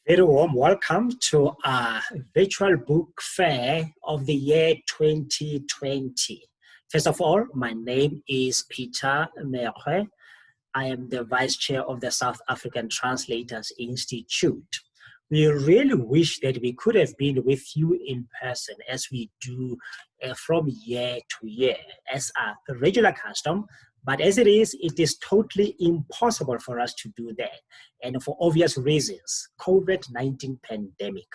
Very warm welcome to our virtual book fair of the year 2020. First of all, my name is Peter Mekgwe. I am the Vice Chair of the South African Translators Institute. We really wish that we could have been with you in person as we do from year to year as a regular custom. But as it is totally impossible for us to do that. And for obvious reasons, COVID-19 pandemic.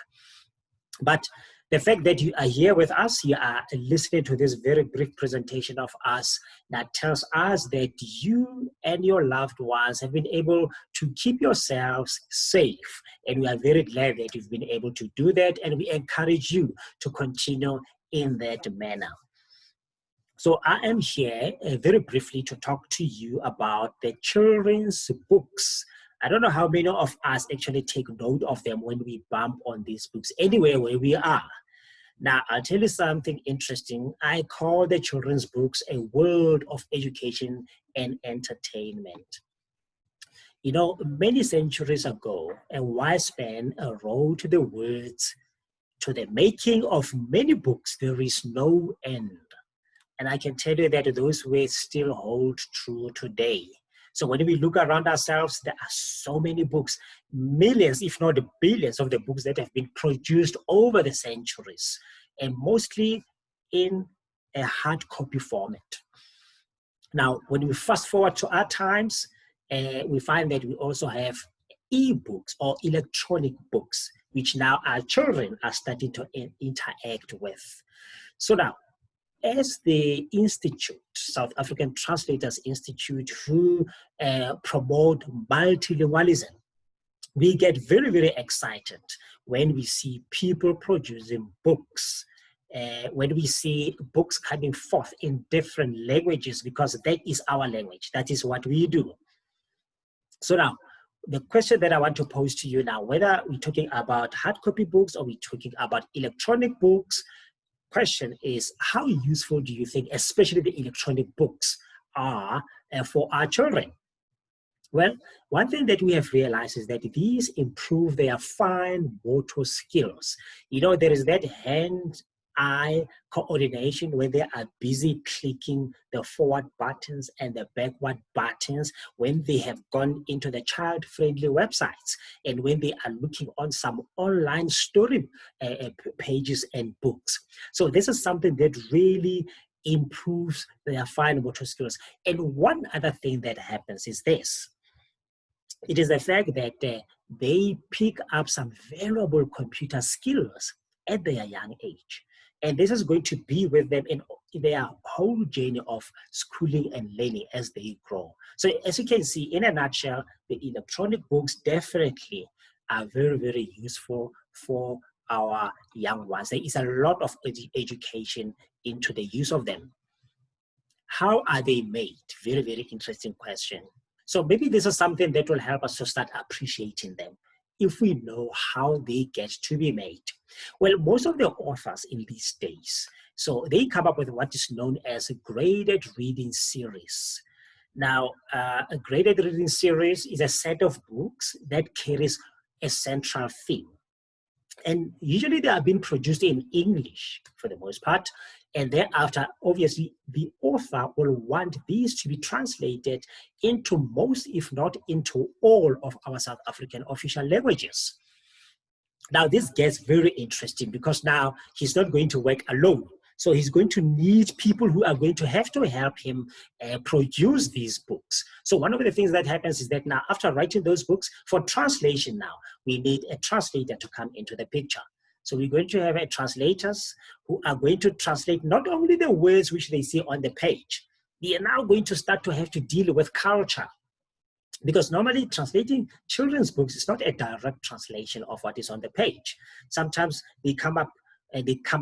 But the fact that you are here with us, you are listening to this very brief presentation of us that tells us that you and your loved ones have been able to keep yourselves safe. And we are very glad that you've been able to do that. And we encourage you to continue in that manner. So I am here very briefly to talk to you about the children's books. I don't know how many of us actually take note of them when we bump on these books, anywhere where we are. Now, I'll tell you something interesting. I call the children's books a world of education and entertainment. You know, many centuries ago, a wise man wrote the words, "To the making of many books, there is no end." And I can tell you that those words still hold true today. So when we look around ourselves, there are so many books, millions, if not billions of the books that have been produced over the centuries, and mostly in a hard copy format. Now, when we fast forward to our times, we find that we also have e-books or electronic books, which now our children are starting to interact with. So now, as the Institute, South African Translators Institute, who promote multilingualism, we get very, very excited when we see people producing books, when we see books coming forth in different languages, because that is our language. That is what we do. So now, the question that I want to pose to you now, whether we're talking about hard copy books or we're talking about electronic books, question is, how useful do you think, especially the electronic books, are for our children? Well, one thing that we have realized is that these improve their fine motor skills. You know, there is that hand-eye coordination when they are busy clicking the forward buttons and the backward buttons when they have gone into the child-friendly websites and when they are looking on some online story pages and books. So this is something that really improves their fine motor skills. And one other thing that happens is this. It is the fact that they pick up some valuable computer skills at their young age. And this is going to be with them in their whole journey of schooling and learning as they grow. So as you can see, in a nutshell, the electronic books definitely are very, very useful for our young ones. There is a lot of education into the use of them. How are they made? Very, very interesting question. So maybe this is something that will help us to start appreciating them if we know how they get to be made. Well, most of the authors in these days, so they come up with what is known as a graded reading series. Now, a graded reading series is a set of books that carries a central theme. And usually they are being produced in English for the most part. And thereafter, obviously, the author will want these to be translated into most, if not into all, of our South African official languages. Now, this gets very interesting because now he's not going to work alone. So he's going to need people who are going to have to help him produce these books. So one of the things that happens is that now, after writing those books, for translation now, we need a translator to come into the picture. So we're going to have translators who are going to translate not only the words which they see on the page, they are now going to start to have to deal with culture. Because normally translating children's books is not a direct translation of what is on the page. Sometimes they come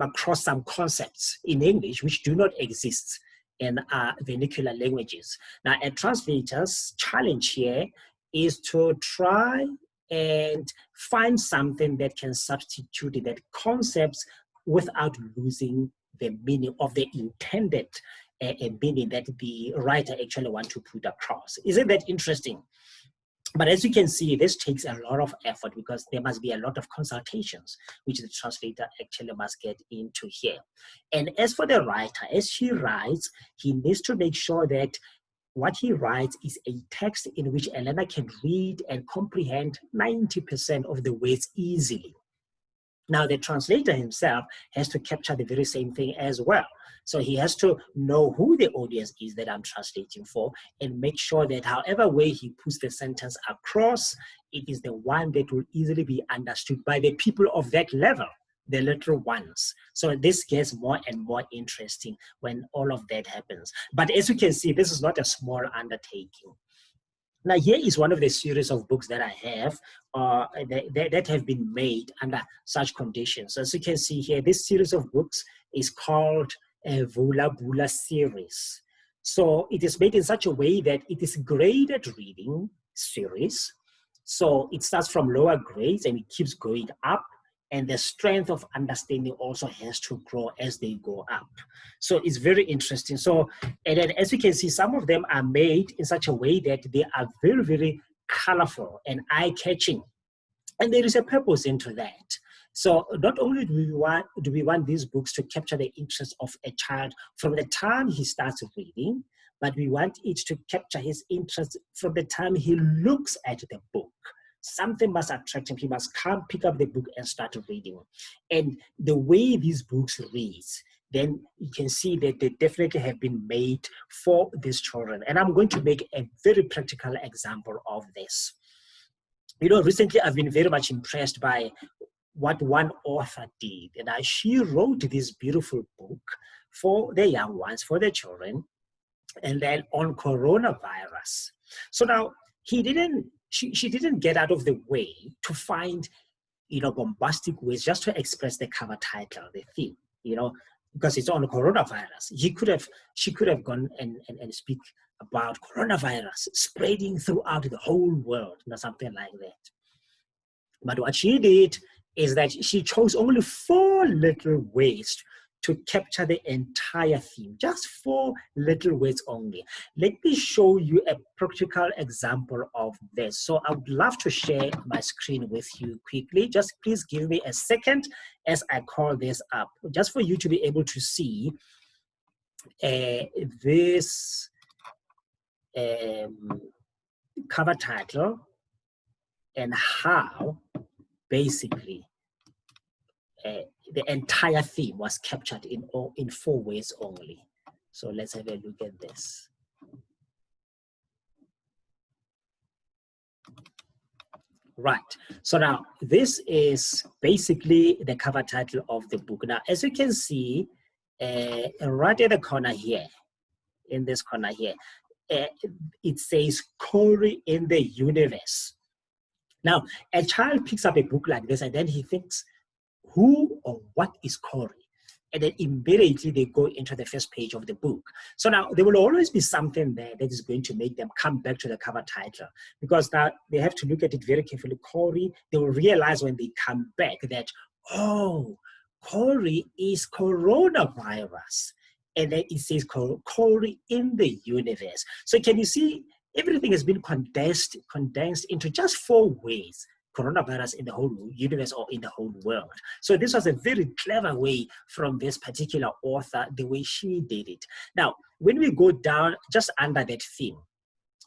across some concepts in English which do not exist in vernacular languages. Now, a translator's challenge here is to try and find something that can substitute that concepts without losing the meaning of the intended meaning that the writer actually wants to put across. Isn't that interesting? But as you can see, this takes a lot of effort because there must be a lot of consultations, which the translator actually must get into here. And as for the writer, as she writes, he needs to make sure that what he writes is a text in which a learner can read and comprehend 90% of the words easily. Now, the translator himself has to capture the very same thing as well. So he has to know who the audience is that I'm translating for and make sure that however way he puts the sentence across, it is the one that will easily be understood by the people of that level, the little ones. So this gets more and more interesting when all of that happens. But as you can see, this is not a small undertaking. Now, here is one of the series of books that I have that have been made under such conditions. As you can see here, this series of books is called a Vula Bula series. So it is made in such a way that it is graded reading series. So it starts from lower grades and it keeps going up. And the strength of understanding also has to grow as they go up. So it's very interesting. So, and then as you can see, some of them are made in such a way that they are very, very colorful and eye-catching. And there is a purpose into that. So not only do we want these books to capture the interest of a child from the time he starts reading, but we want it to capture his interest from the time he looks at the book. Something must attract him. He must come pick up the book and start reading. And the way these books read, then you can see that they definitely have been made for these children. And I'm going to make a very practical example of this. You know, recently I've been very much impressed by what one author did. And she wrote this beautiful book for the young ones, for the children, and then on coronavirus. So now she didn't get out of the way to find, you know, bombastic ways just to express the cover title, the theme, you know, because it's on coronavirus. She could have gone and speak about coronavirus spreading throughout the whole world, or something like that. But what she did is that she chose only 4 little ways to capture the entire theme, just 4 little words only. Let me show you a practical example of this. So I would love to share my screen with you quickly. Just please give me a second as I call this up, just for you to be able to see this cover title and how basically the entire theme was captured in 4 ways only. So let's have a look at this. Right, so now this is basically the cover title of the book. Now, as you can see, right at the corner here, in this corner here, it says Corey in the Universe. Now, a child picks up a book like this and then he thinks, who or what is Corey? And then immediately they go into the first page of the book. So now there will always be something there that is going to make them come back to the cover title, because now they have to look at it very carefully. Corey, they will realize when they come back that, oh, Corey is coronavirus. And then it says Corey in the Universe. So can you see, everything has been condensed into just 4 ways. Coronavirus in the whole universe or in the whole world. So this was a very clever way from this particular author, the way she did it. Now, when we go down just under that theme,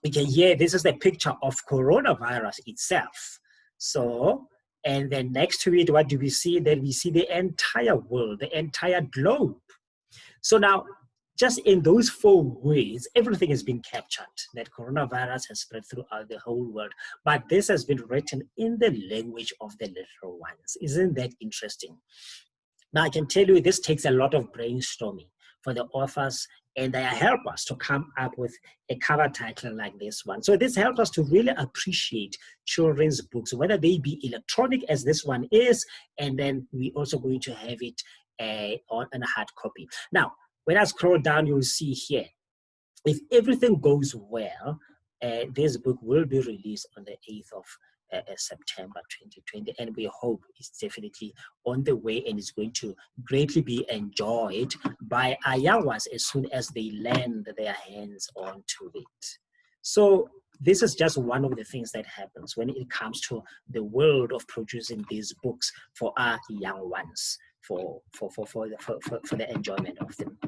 we can hear this is the picture of coronavirus itself. So, and then next to it, what do we see? Then we see the entire world, the entire globe. So now, just in those 4 ways, everything has been captured. That coronavirus has spread throughout the whole world. But this has been written in the language of the little ones. Isn't that interesting? Now, I can tell you this takes a lot of brainstorming for the authors, and they help us to come up with a cover title like this one. So this helps us to really appreciate children's books, whether they be electronic as this one is, and then we're also going to have it on a hard copy. Now, when I scroll down, you'll see here, if everything goes well, this book will be released on the 8th of September 2020, and we hope it's definitely on the way and it's going to greatly be enjoyed by our young ones as soon as they land their hands onto it. So this is just one of the things that happens when it comes to the world of producing these books for our young ones, for the enjoyment of them.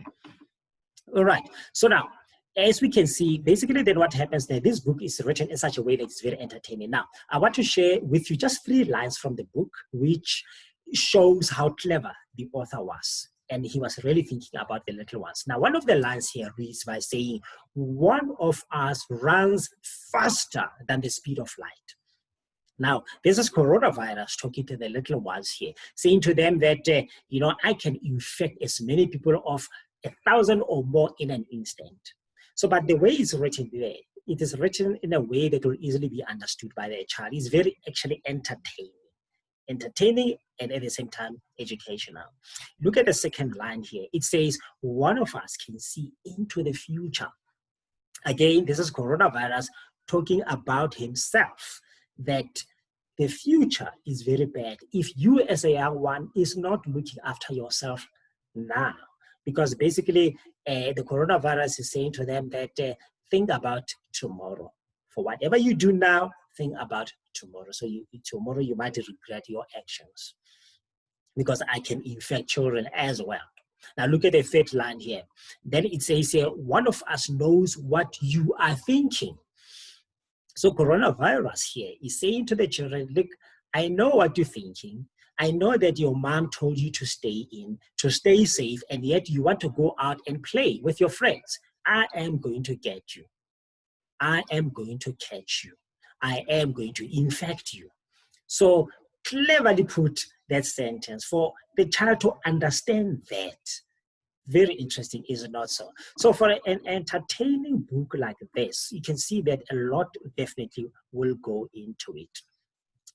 All right, so now, as we can see, basically then what happens there, this book is written in such a way that it's very entertaining. Now, I want to share with you just 3 lines from the book, which shows how clever the author was. And he was really thinking about the little ones. Now, one of the lines here reads by saying, one of us runs faster than the speed of light. Now, this is coronavirus talking to the little ones here, saying to them that, I can infect as many people of 1,000 or more in an instant. So, but the way it's written there, it is written in a way that will easily be understood by the child. It's very actually entertaining and at the same time educational. Look at the second line here. It says, one of us can see into the future. Again, this is coronavirus talking about himself, that the future is very bad if you as a young one is not looking after yourself now. Because basically the coronavirus is saying to them that think about tomorrow. For whatever you do now, think about tomorrow. So tomorrow you might regret your actions, because I can infect children as well. Now look at the 3rd line here. Then it says here, one of us knows what you are thinking. So coronavirus here is saying to the children, look, I know what you're thinking. I know that your mom told you to stay in, to stay safe, and yet you want to go out and play with your friends. I am going to get you. I am going to catch you. I am going to infect you. So cleverly put that sentence for the child to understand that. Very interesting, is it not so? So for an entertaining book like this, you can see that a lot definitely will go into it.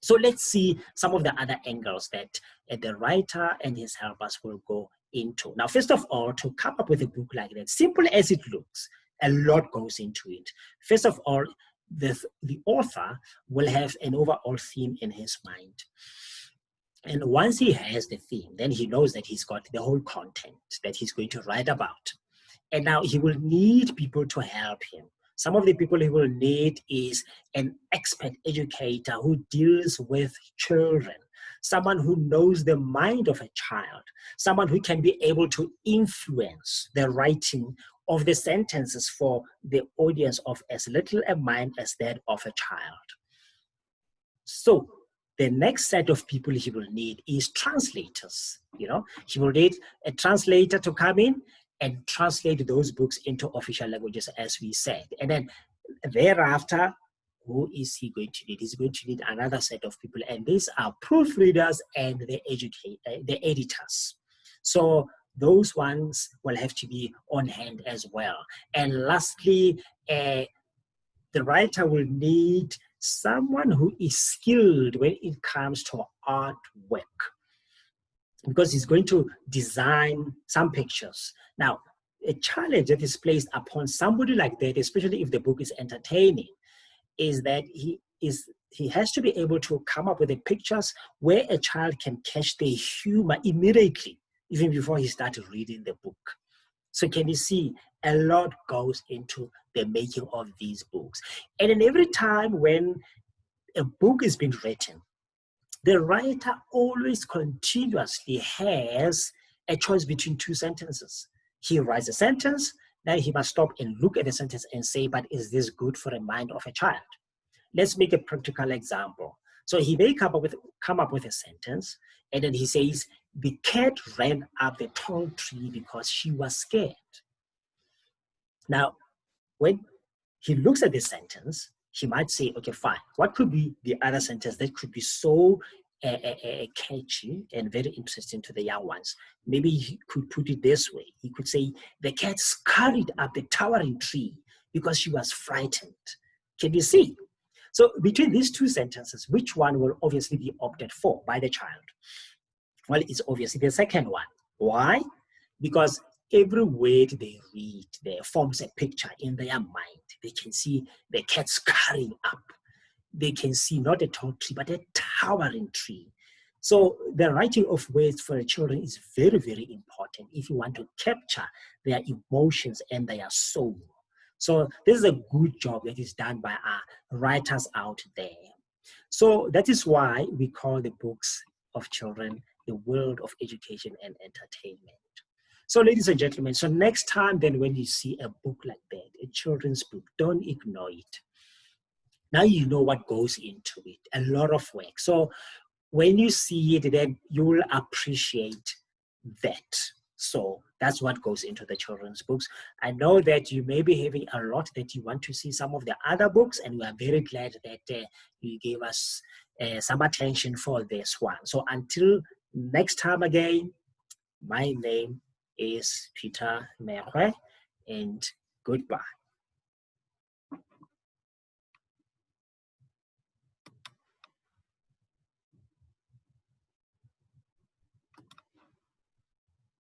So let's see some of the other angles that the writer and his helpers will go into. Now, first of all, to come up with a book like that, simple as it looks, a lot goes into it. First of all, the author will have an overall theme in his mind. And once he has the theme, then he knows that he's got the whole content that he's going to write about. And now he will need people to help him. Some of the people he will need is an expert educator who deals with children, someone who knows the mind of a child, someone who can be able to influence the writing of the sentences for the audience of as little a mind as that of a child. So the next set of people he will need is translators. He will need a translator to come in and translate those books into official languages, as we said. And then thereafter, who is he going to need? He's going to need another set of people, and these are proofreaders and the editors. So those ones will have to be on hand as well. And lastly, the writer will need someone who is skilled when it comes to artwork, because he's going to design some pictures. Now, a challenge that is placed upon somebody like that, especially if the book is entertaining, is that he has to be able to come up with the pictures where a child can catch the humor immediately, even before he starts reading the book. So can you see, a lot goes into the making of these books. And then every time when a book is being written, the writer always continuously has a choice between 2 sentences. He writes a sentence, then he must stop and look at the sentence and say, but is this good for the mind of a child? Let's make a practical example. So he may come up with a sentence, and then he says, the cat ran up the tall tree because she was scared. Now, when he looks at this sentence, he might say, okay, fine. What could be the other sentence that could be so catchy and very interesting to the young ones? Maybe he could put it this way. He could say, the cat scurried up the towering tree because she was frightened. Can you see? So between these 2 sentences, which one will obviously be opted for by the child? Well, it's obviously the second one. Why? Because every word they read there forms a picture in their mind. They can see the cat scurrying up. They can see not a tall tree, but a towering tree. So the writing of words for the children is very, very important if you want to capture their emotions and their soul. So this is a good job that is done by our writers out there. So that is why we call the books of children the world of education and entertainment. So ladies and gentlemen, so next time then when you see a book like that, a children's book, don't ignore it. Now you know what goes into it, a lot of work. So when you see it, then you will appreciate that. So that's what goes into the children's books. I know that you may be having a lot that you want to see some of the other books, and we are very glad that you gave us some attention for this one. So until next time again, my name is Peter Mekgwe, and goodbye.